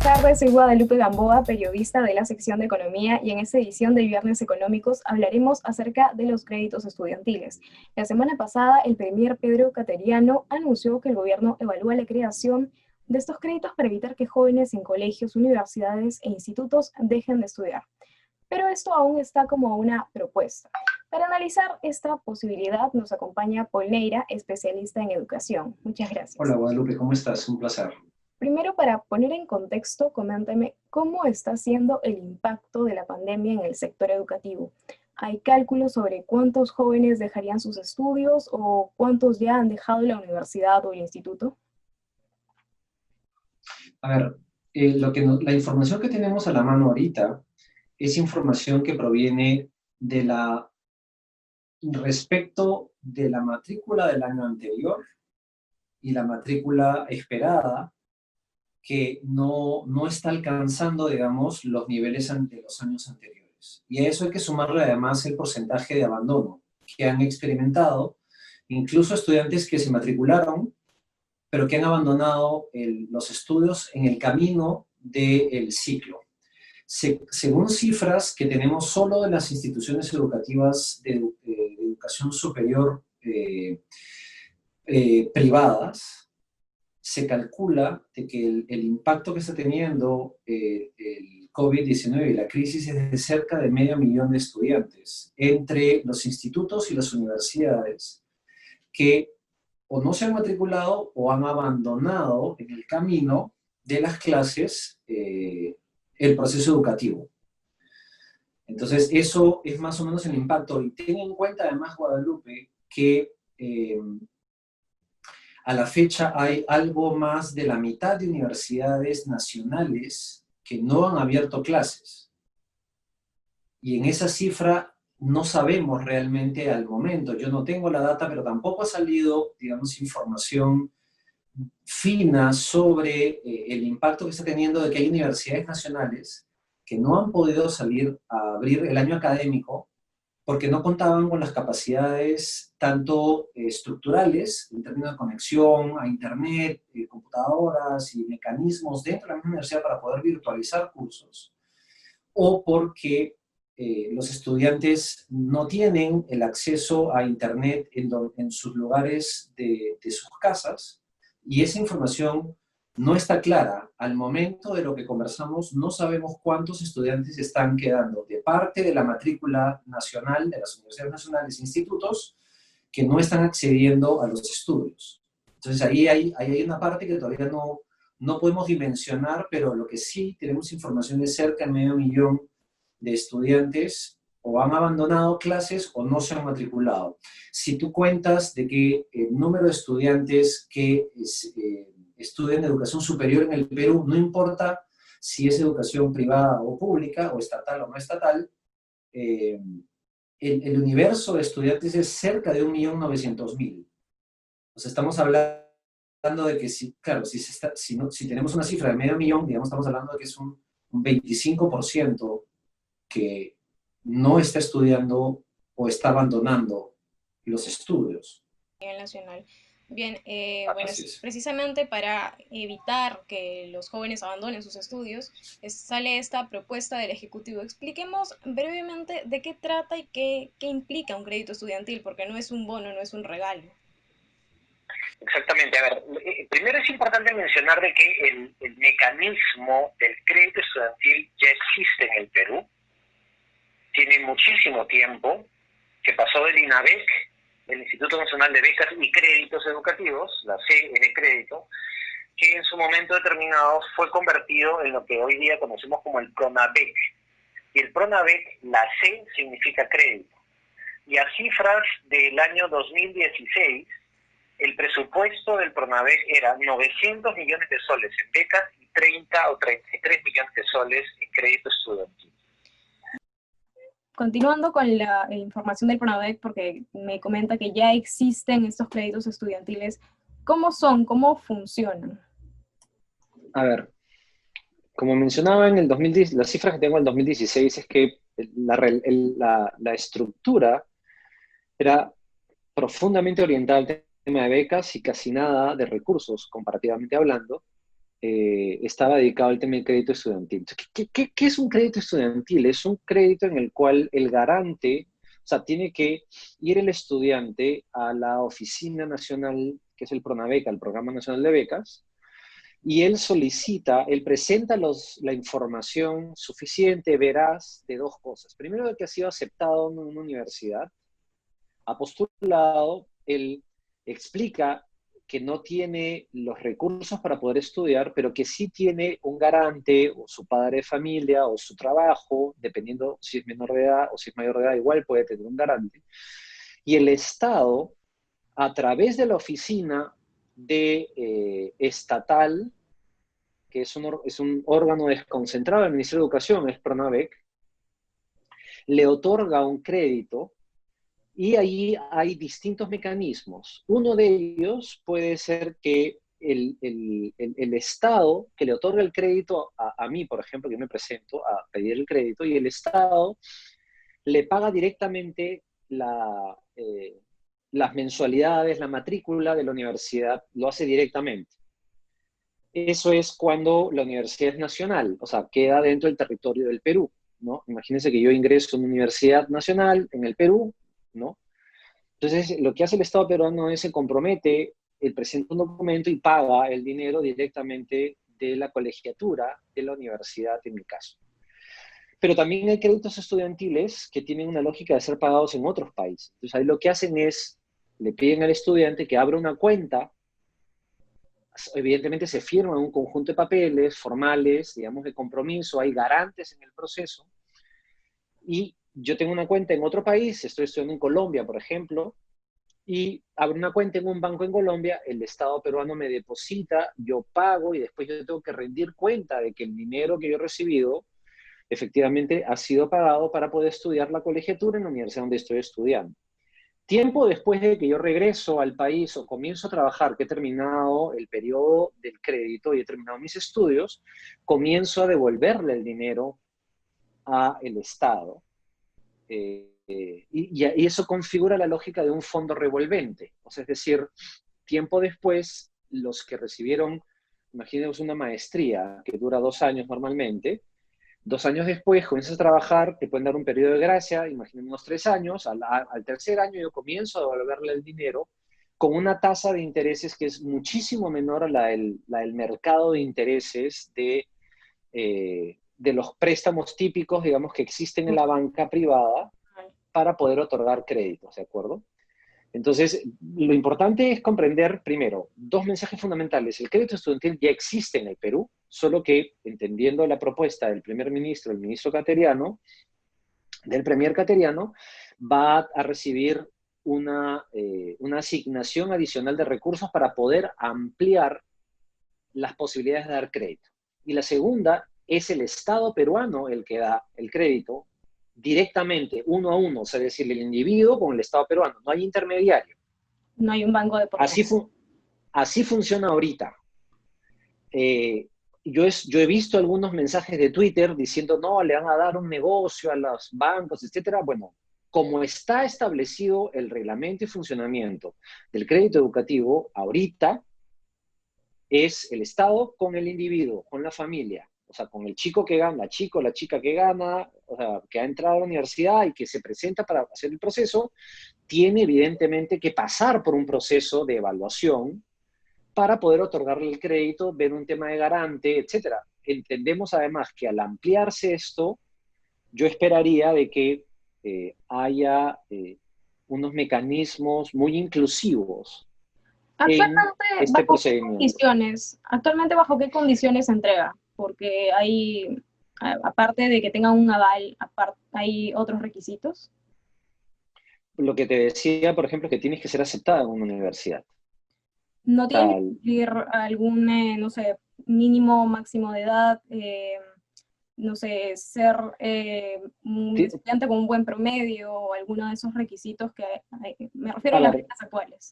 tardes, soy Guadalupe Gamboa, periodista de la sección de Economía, y en esta edición de Viernes Económicos hablaremos acerca de los créditos estudiantiles. La semana pasada, el premier Pedro Cateriano anunció que el gobierno evalúa la creación de estos créditos para evitar que jóvenes en colegios, universidades e institutos dejen de estudiar. Pero esto aún está como una propuesta. Para analizar esta posibilidad nos acompaña Paul Neira, especialista en educación. Muchas gracias. Hola Guadalupe, ¿cómo estás? Un placer. Primero, para poner en contexto, coméntame cómo está siendo el impacto de la pandemia en el sector educativo. ¿Hay cálculos sobre cuántos jóvenes dejarían sus estudios o cuántos ya han dejado la universidad o el instituto? A ver, la información que tenemos a la mano ahorita es información que proviene respecto de la matrícula del año anterior y la matrícula esperada, que no está alcanzando, digamos, los niveles de los años anteriores. Y a eso hay que sumarle además el porcentaje de abandono que han experimentado, incluso estudiantes que se matricularon, pero que han abandonado los estudios en el camino del ciclo. Según cifras que tenemos solo de las instituciones educativas de educación superior privadas, se calcula de que el impacto que está teniendo el COVID-19 y la crisis es de cerca de 500.000 de estudiantes entre los institutos y las universidades que o no se han matriculado o han abandonado en el camino de las clases el proceso educativo. Entonces, eso es más o menos el impacto. Y ten en cuenta además, Guadalupe, que a la fecha hay algo más de la mitad de universidades nacionales que no han abierto clases. Y en esa cifra no sabemos realmente al momento. Yo no tengo la data, pero tampoco ha salido, digamos, información fina sobre el impacto que está teniendo de que hay universidades nacionales que no han podido salir a abrir el año académico porque no contaban con las capacidades tanto estructurales, en términos de conexión a internet, computadoras y mecanismos dentro de la misma universidad para poder virtualizar cursos, o porque los estudiantes no tienen el acceso a internet en sus lugares de sus casas, y esa información no está clara. Al momento de lo que conversamos, no sabemos cuántos estudiantes están quedando de parte de la matrícula nacional de las universidades nacionales e institutos que no están accediendo a los estudios. Entonces ahí hay una parte que todavía no podemos dimensionar, pero lo que sí tenemos información es cerca de 500.000 de estudiantes o han abandonado clases o no se han matriculado. Si tú cuentas de que el número de estudiantes que estudian educación superior en el Perú, no importa si es educación privada o pública, o estatal o no estatal, el universo de estudiantes es cerca de 1.900.000. O sea, estamos hablando de que, claro, si tenemos una cifra de 500.000, digamos, estamos hablando de que es un 25% que no está estudiando o está abandonando los estudios. A nivel nacional. Bien, bueno, precisamente para evitar que los jóvenes abandonen sus estudios, sale esta propuesta del Ejecutivo. Expliquemos brevemente de qué trata y qué implica un crédito estudiantil, porque no es un bono, no es un regalo. Exactamente. A ver, primero es importante mencionar de que el mecanismo del crédito estudiantil ya existe en el Perú. Tiene muchísimo tiempo, que pasó del INABEC, el Instituto Nacional de Becas y Créditos Educativos, la C de crédito, que en su momento determinado fue convertido en lo que hoy día conocemos como el PRONAVEC. Y el PRONAVEC, la C significa crédito. Y a cifras del año 2016, el presupuesto del PRONAVEC era 900 millones de soles en becas y 30 o 33 millones de soles en crédito estudiantil. Continuando con la información del PRONAVEC, porque me comenta que ya existen estos créditos estudiantiles, ¿cómo son? ¿Cómo funcionan? A ver, como mencionaba en el 2010, las cifras que tengo en el 2016 es que la estructura era profundamente orientada al tema de becas y casi nada de recursos, comparativamente hablando, estaba dedicado al tema del crédito estudiantil. Entonces, ¿qué es un crédito estudiantil? Es un crédito en el cual el garante, o sea, tiene que ir el estudiante a la Oficina Nacional, que es el PRONAVECA, el Programa Nacional de Becas, y él solicita, él presenta la información suficiente, veraz, de dos cosas. Primero, de que ha sido aceptado en una universidad, ha postulado, él explica que no tiene los recursos para poder estudiar, pero que sí tiene un garante, o su padre de familia, o su trabajo, dependiendo si es menor de edad o si es mayor de edad, igual puede tener un garante. Y el Estado, a través de la oficina estatal, que es un órgano desconcentrado del Ministerio de Educación, es PRONAVEC, le otorga un crédito. Y ahí hay distintos mecanismos. Uno de ellos puede ser que el Estado que le otorga el crédito a mí, por ejemplo, que yo me presento a pedir el crédito, y el Estado le paga directamente las mensualidades, la matrícula de la universidad, lo hace directamente. Eso es cuando la universidad es nacional, o sea, queda dentro del territorio del Perú, ¿no? Imagínense que yo ingreso a una universidad nacional en el Perú, ¿no? Entonces, lo que hace el Estado peruano es se compromete, presenta un documento y paga el dinero directamente de la colegiatura de la universidad, en mi caso. Pero también hay créditos estudiantiles que tienen una lógica de ser pagados en otros países. Entonces, ahí lo que hacen es, le piden al estudiante que abra una cuenta. Evidentemente se firman un conjunto de papeles formales, digamos, de compromiso, hay garantes en el proceso, y yo tengo una cuenta en otro país, estoy estudiando en Colombia, por ejemplo, y abro una cuenta en un banco en Colombia, el Estado peruano me deposita, yo pago y después yo tengo que rendir cuenta de que el dinero que yo he recibido efectivamente ha sido pagado para poder estudiar la colegiatura en la universidad donde estoy estudiando. Tiempo después de que yo regreso al país o comienzo a trabajar, que he terminado el periodo del crédito y he terminado mis estudios, comienzo a devolverle el dinero al Estado. Y eso configura la lógica de un fondo revolvente. O sea, es decir, tiempo después, los que recibieron, imaginemos una maestría que dura 2 años normalmente, 2 años después comienzas a trabajar, te pueden dar un periodo de gracia, imaginemos unos 3 años, al tercer año yo comienzo a devolverle el dinero con una tasa de intereses que es muchísimo menor a la del mercado de intereses de los préstamos típicos, digamos, que existen en la banca privada para poder otorgar créditos, ¿de acuerdo? Entonces, lo importante es comprender, primero, 2 mensajes fundamentales. El crédito estudiantil ya existe en el Perú, solo que, entendiendo la propuesta del primer ministro, el ministro Cateriano, del premier Cateriano, va a recibir una asignación adicional de recursos para poder ampliar las posibilidades de dar crédito. Y la segunda es el Estado peruano el que da el crédito directamente, uno a uno, o sea, es decir, el individuo con el Estado peruano, no hay intermediario. No hay un banco de por medio. Así funciona ahorita. Yo he visto algunos mensajes de Twitter diciendo, no, le van a dar un negocio a los bancos, etcétera. Bueno, como está establecido el reglamento y funcionamiento del crédito educativo, ahorita es el Estado con el individuo, con la familia. O sea, con el chico que gana, la chica que gana, o sea, que ha entrado a la universidad y que se presenta para hacer el proceso, tiene evidentemente que pasar por un proceso de evaluación para poder otorgarle el crédito, ver un tema de garante, etc. Entendemos además que al ampliarse esto, yo esperaría de que haya unos mecanismos muy inclusivos en Actualmente, este ¿bajo qué procedimiento. condiciones? Actualmente, ¿bajo qué condiciones se entrega? Porque hay, aparte de que tenga un aval, hay otros requisitos. Lo que te decía, por ejemplo, que tienes que ser aceptada en una universidad. ¿No tienen que Tal. cumplir algún, no sé, mínimo, máximo de edad? No sé, ser un estudiante con un buen promedio o alguno de esos requisitos que me refiero a las becas actuales.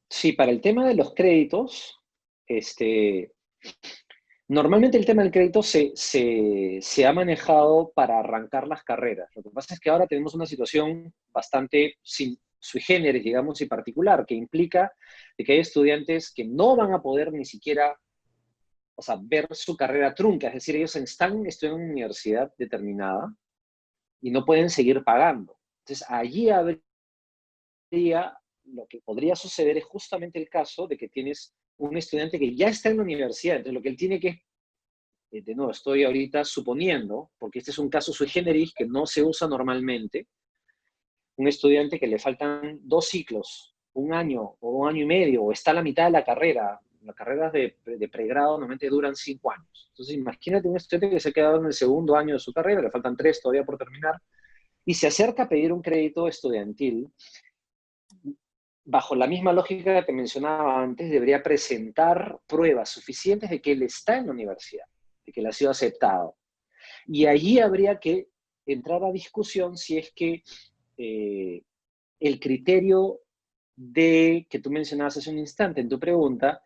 Sí, para el tema de los créditos, normalmente el tema del crédito se ha manejado para arrancar las carreras. Lo que pasa es que ahora tenemos una situación bastante sui generis, digamos, y particular, que implica de que hay estudiantes que no van a poder ni siquiera, o sea, ver su carrera trunca, es decir, ellos están estudiando en una universidad determinada y no pueden seguir pagando. Entonces, allí habría, lo que podría suceder es justamente el caso de que tienes un estudiante que ya está en la universidad, entonces lo que él tiene que, de nuevo, estoy ahorita suponiendo, porque este es un caso sui generis que no se usa normalmente, un estudiante que le faltan 2 ciclos, un año o un año y medio, o está a la mitad de la carrera. Las carreras de pregrado normalmente duran 5 años. Entonces imagínate un estudiante que se ha quedado en el segundo año de su carrera, le faltan 3 todavía por terminar, y se acerca a pedir un crédito estudiantil. Bajo la misma lógica que mencionaba antes, debería presentar pruebas suficientes de que él está en la universidad, de que él ha sido aceptado. Y allí habría que entrar a discusión si es que el criterio que tú mencionabas hace un instante en tu pregunta,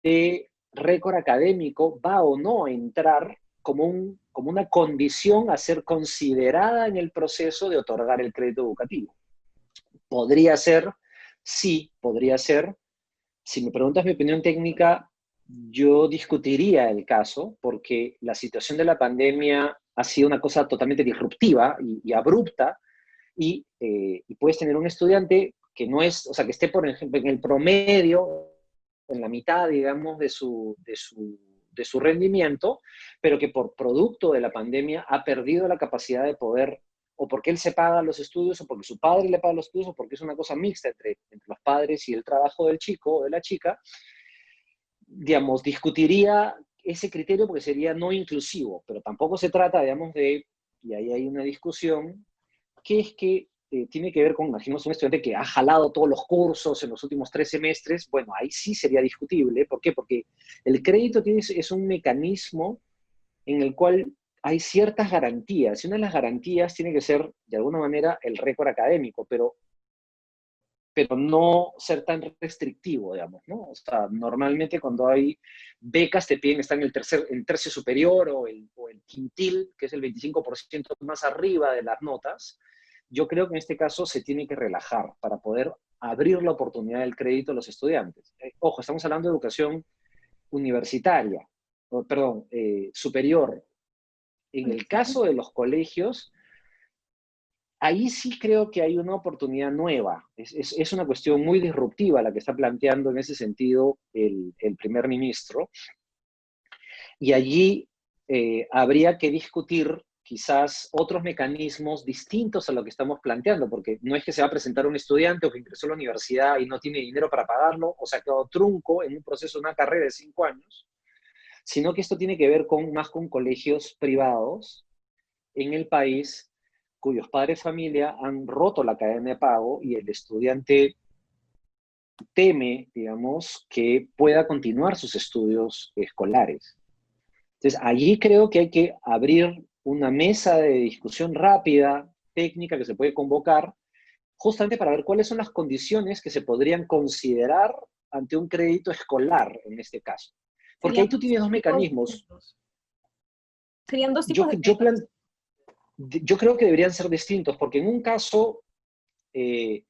de récord académico, va o no a entrar como una condición a ser considerada en el proceso de otorgar el crédito educativo. Podría ser, sí, podría ser. Si me preguntas mi opinión técnica, yo discutiría el caso, porque la situación de la pandemia ha sido una cosa totalmente disruptiva y abrupta, y puedes tener un estudiante que no es, o sea, que esté, por ejemplo, en el promedio, en la mitad, digamos, de su rendimiento, pero que por producto de la pandemia ha perdido la capacidad de poder, o porque él se paga los estudios, o porque su padre le paga los estudios, o porque es una cosa mixta entre los padres y el trabajo del chico o de la chica, digamos, discutiría ese criterio porque sería no inclusivo, pero tampoco se trata, digamos, y ahí hay una discusión, que es que tiene que ver con, imaginemos, un estudiante que ha jalado todos los cursos en los últimos 3 semestres, bueno, ahí sí sería discutible. ¿Por qué? Porque el crédito es un mecanismo en el cual hay ciertas garantías, y una de las garantías tiene que ser, de alguna manera, el récord académico, pero no ser tan restrictivo, digamos, ¿no? O sea, normalmente cuando hay becas te piden estar en el tercio superior o el quintil, que es el 25% más arriba de las notas. Yo creo que en este caso se tiene que relajar para poder abrir la oportunidad del crédito a los estudiantes. Ojo, estamos hablando de educación universitaria, superior. En el caso de los colegios, ahí sí creo que hay una oportunidad nueva. Es una cuestión muy disruptiva la que está planteando en ese sentido el primer ministro. Y allí habría que discutir quizás otros mecanismos distintos a lo que estamos planteando, porque no es que se va a presentar un estudiante o que ingresó a la universidad y no tiene dinero para pagarlo, o se ha quedado trunco en un proceso de una carrera de 5 años, sino que esto tiene que ver más con colegios privados en el país cuyos padres de familia han roto la cadena de pago y el estudiante teme, digamos, que pueda continuar sus estudios escolares. Entonces, allí creo que hay que abrir una mesa de discusión rápida, técnica, que se puede convocar, justamente para ver cuáles son las condiciones que se podrían considerar ante un crédito escolar, en este caso. Porque ahí tú tienes dos mecanismos. Serían dos tipos de créditos. Yo creo que deberían ser distintos, porque en un caso, el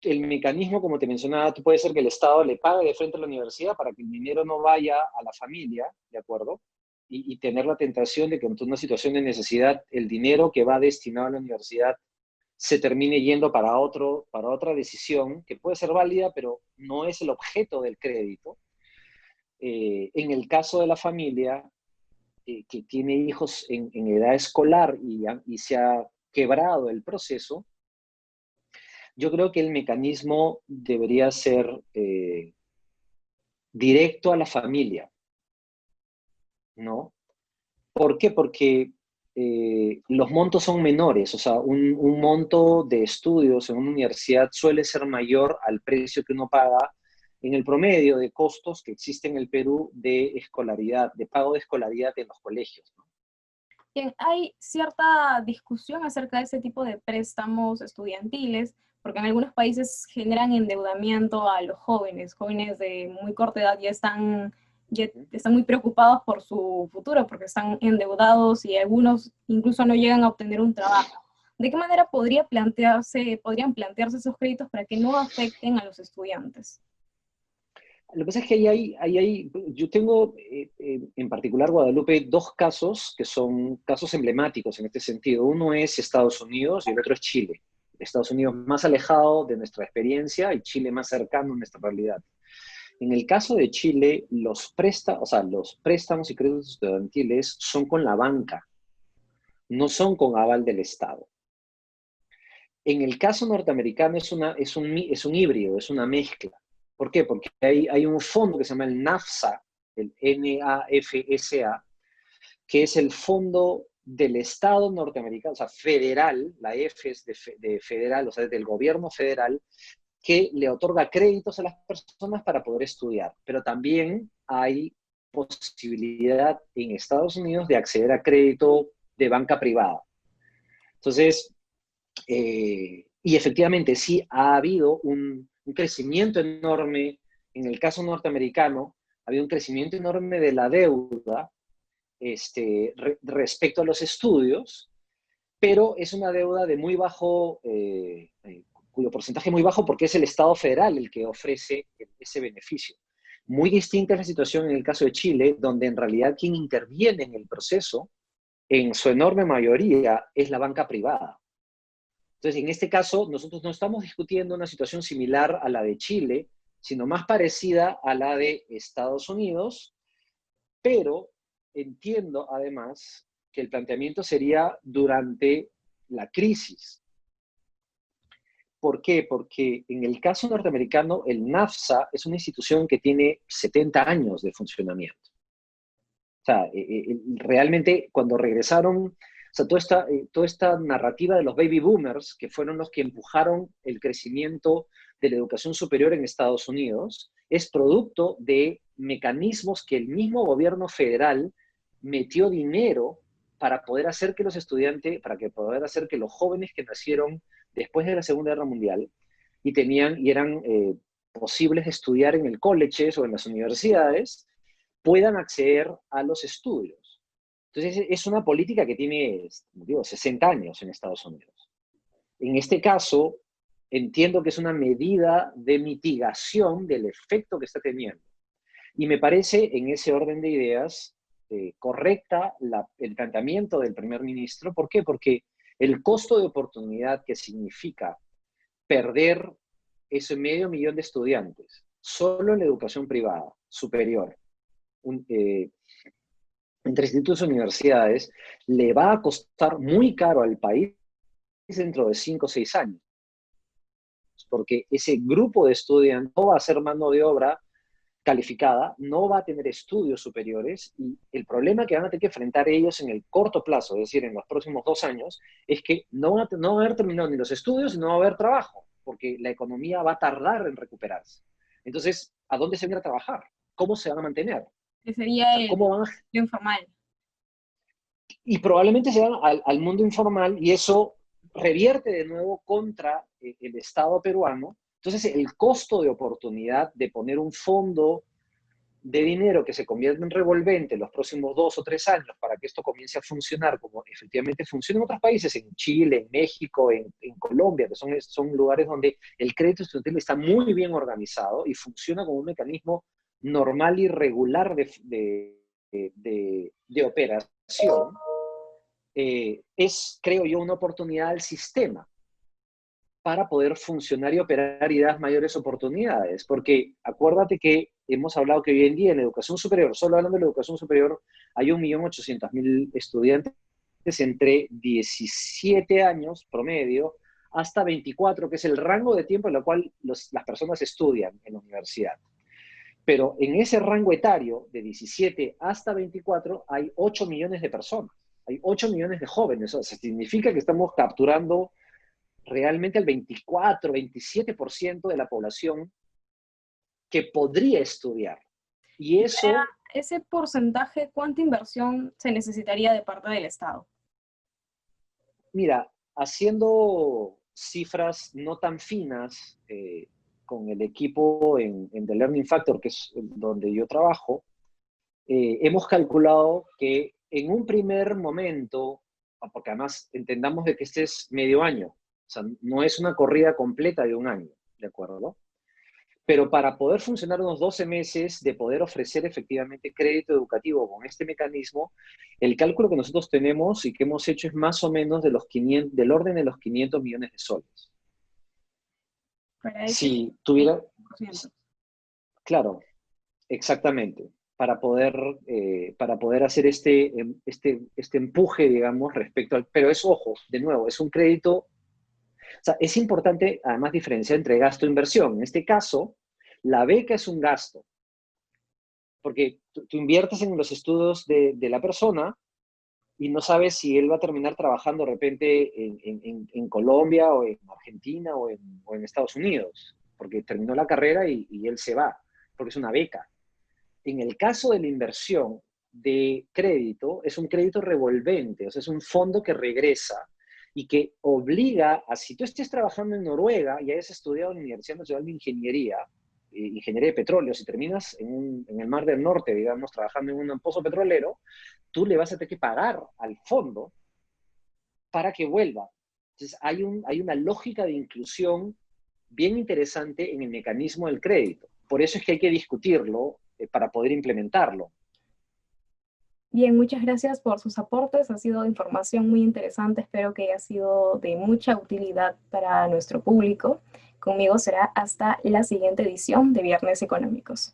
mecanismo, como te mencionaba, puede ser que el Estado le pague de frente a la universidad para que el dinero no vaya a la familia, ¿de acuerdo? Y tener la tentación de que en una situación de necesidad, el dinero que va destinado a la universidad se termine yendo para otra decisión, que puede ser válida, pero no es el objeto del crédito. En el caso de la familia, que tiene hijos en edad escolar y se ha quebrado el proceso, yo creo que el mecanismo debería ser directo a la familia, ¿no? ¿Por qué? Porque los montos son menores, o sea, un monto de estudios en una universidad suele ser mayor al precio que uno paga en el promedio de costos que existe en el Perú de escolaridad, de pago de escolaridad en los colegios, ¿no? Bien, hay cierta discusión acerca de ese tipo de préstamos estudiantiles, porque en algunos países generan endeudamiento a los jóvenes de muy corta edad ya están muy preocupados por su futuro, porque están endeudados y algunos incluso no llegan a obtener un trabajo. ¿De qué manera podrían plantearse esos créditos para que no afecten a los estudiantes? Lo que pasa es que yo tengo en particular, Guadalupe, dos casos que son casos emblemáticos en este sentido. Uno es Estados Unidos y el otro es Chile. Estados Unidos más alejado de nuestra experiencia y Chile más cercano a nuestra realidad. En el caso de Chile, los préstamos y créditos estudiantiles son con la banca, no son con aval del Estado. En el caso norteamericano es un híbrido, es una mezcla. ¿Por qué? Porque hay un fondo que se llama el NAFSA, el NAFSA, que es el fondo del Estado norteamericano, o sea, federal, la F es de federal, o sea, del gobierno federal, que le otorga créditos a las personas para poder estudiar. Pero también hay posibilidad en Estados Unidos de acceder a crédito de banca privada. Entonces, y efectivamente sí ha habido un crecimiento enorme, en el caso norteamericano, ha habido un crecimiento enorme de la deuda respecto a los estudios, pero es una deuda de muy bajo, cuyo porcentaje es muy bajo porque es el Estado federal el que ofrece ese beneficio. Muy distinta es la situación en el caso de Chile, donde en realidad quien interviene en el proceso, en su enorme mayoría, es la banca privada. Entonces, en este caso, nosotros no estamos discutiendo una situación similar a la de Chile, sino más parecida a la de Estados Unidos, pero entiendo además que el planteamiento sería durante la crisis. ¿Por qué? Porque en el caso norteamericano, el NAFSA es una institución que tiene 70 años de funcionamiento. O sea, realmente cuando regresaron, o sea, toda esta narrativa de los baby boomers, que fueron los que empujaron el crecimiento de la educación superior en Estados Unidos, es producto de mecanismos que el mismo gobierno federal metió dinero para poder hacer que los estudiantes, poder hacer que los jóvenes que nacieron después de la Segunda Guerra Mundial y eran posibles de estudiar en el colleges o en las universidades, puedan acceder a los estudios. Entonces, es una política que tiene, digo, 60 años en Estados Unidos. En este caso, entiendo que es una medida de mitigación del efecto que está teniendo. Y me parece, en ese orden de ideas, correcta el planteamiento del primer ministro. ¿Por qué? Porque el costo de oportunidad que significa perder ese 500.000 de estudiantes solo en la educación privada superior, entre institutos y universidades, le va a costar muy caro al país dentro de 5 o 6 años. Porque ese grupo de estudiantes no va a ser mano de obra calificada, no va a tener estudios superiores y el problema que van a tener que enfrentar ellos en el corto plazo, es decir, en los próximos 2 años, es que no van a haber terminado ni los estudios y no va a haber trabajo, porque la economía va a tardar en recuperarse. Entonces, ¿a dónde se van a trabajar? ¿Cómo se van a mantener? Que sería ¿Cómo van a... lo informal. Y probablemente se van al mundo informal y eso revierte de nuevo contra el Estado peruano. Entonces, el costo de oportunidad de poner un fondo de dinero que se convierte en revolvente en los próximos 2 o 3 años para que esto comience a funcionar como efectivamente funciona en otros países, en Chile, en México, en Colombia, que son lugares donde el crédito estudiantil está muy bien organizado y funciona como un mecanismo normal y regular de operación, es, creo yo, una oportunidad al sistema para poder funcionar y operar y dar mayores oportunidades. Porque acuérdate que hemos hablado que hoy en día en la educación superior, solo hablando de la educación superior, hay 1.800.000 estudiantes entre 17 años promedio hasta 24, que es el rango de tiempo en el cual las personas estudian en la universidad. Pero en ese rango etario, de 17 hasta 24, hay 8 millones de personas. Hay 8 millones de jóvenes. O sea, significa que estamos capturando realmente el 24, 27% de la población que podría estudiar. Y eso... Para ese porcentaje, ¿cuánta inversión se necesitaría de parte del Estado? Mira, haciendo cifras no tan finas con el equipo en The Learning Factor, que es donde yo trabajo, hemos calculado que en un primer momento porque además entendamos de que este es medio año, o sea, no es una corrida completa de un año, ¿de acuerdo? Pero para poder funcionar unos 12 meses de poder ofrecer efectivamente crédito educativo con este mecanismo, el cálculo que nosotros tenemos y que hemos hecho es más o menos de del orden de los 500 millones de soles. Para ese Si tuviera, 100%. claro, exactamente, para poder hacer este empuje, digamos, respecto al... Pero es, ojo, de nuevo, es un crédito. O sea, es importante además diferenciar entre gasto e inversión. En este caso, la beca es un gasto, porque tú inviertes en los estudios de la persona y no sabes si él va a terminar trabajando de repente en Colombia o en Argentina o en Estados Unidos, porque terminó la carrera y él se va, porque es una beca. En el caso de la inversión de crédito, es un crédito revolvente, o sea, es un fondo que regresa y que obliga a, si tú estés trabajando en Noruega y hayas estudiado en la Universidad Nacional de Ingeniería, Ingeniería de Petróleo, si terminas en el Mar del Norte, digamos, trabajando en un pozo petrolero, tú le vas a tener que pagar al fondo para que vuelva. Entonces, hay una lógica de inclusión bien interesante en el mecanismo del crédito. Por eso es que hay que discutirlo para poder implementarlo. Bien, muchas gracias por sus aportes. Ha sido información muy interesante. Espero que haya sido de mucha utilidad para nuestro público. Conmigo será hasta la siguiente edición de Viernes Económicos.